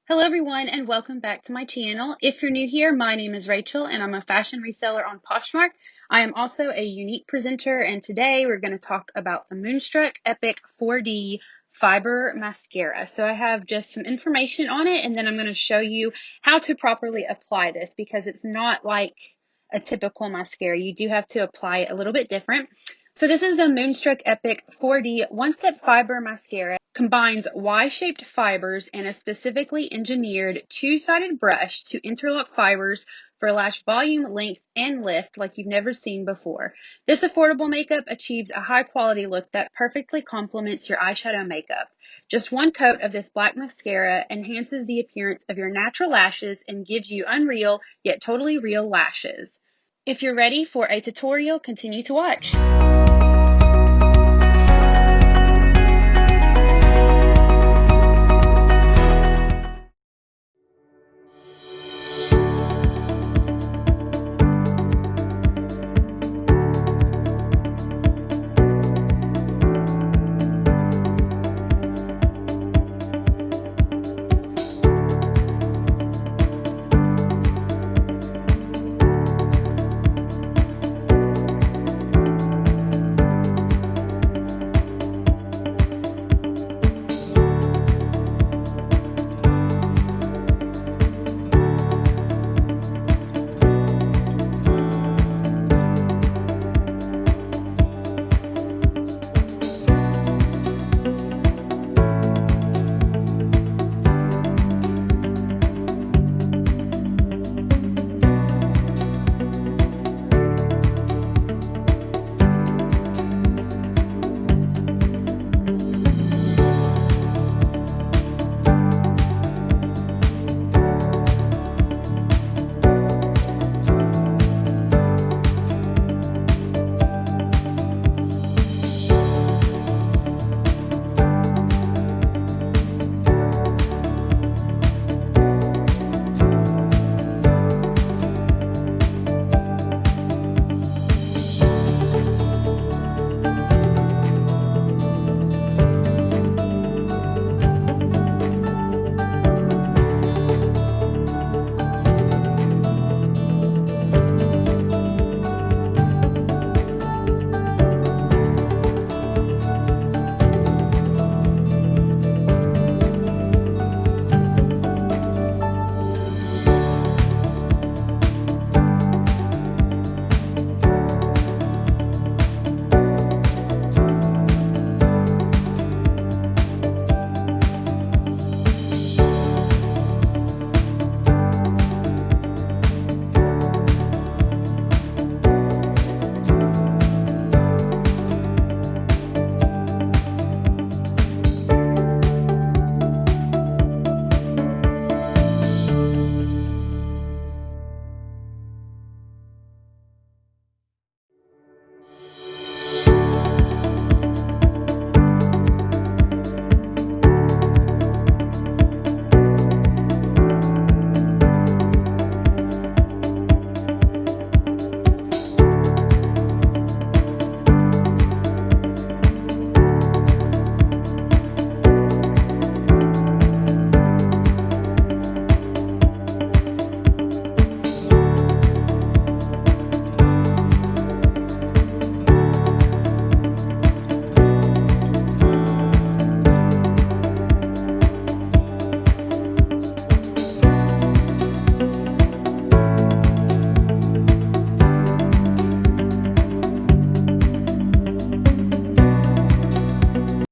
Hello everyone and welcome back to my channel. If you're new here, my name is Rachel and I'm a fashion reseller on Poshmark. I am also a Younique presenter and today we're going to talk about the Moonstruck Epic 4D Fiber Mascara. So I have just some information on it and then I'm going to show you how to properly apply this because it's not like a typical mascara. You do have to apply it a little bit different. So this is the Moonstruck Epic 4D One-Step Fiber Mascara. Combines Y-shaped fibers and a specifically engineered two-sided brush to interlock fibers for lash volume, length, and lift like you've never seen before. This affordable makeup achieves a high-quality look that perfectly complements your eyeshadow makeup. Just one coat of this black mascara enhances the appearance of your natural lashes and gives you unreal yet totally real lashes. If you're ready for a tutorial, continue to watch.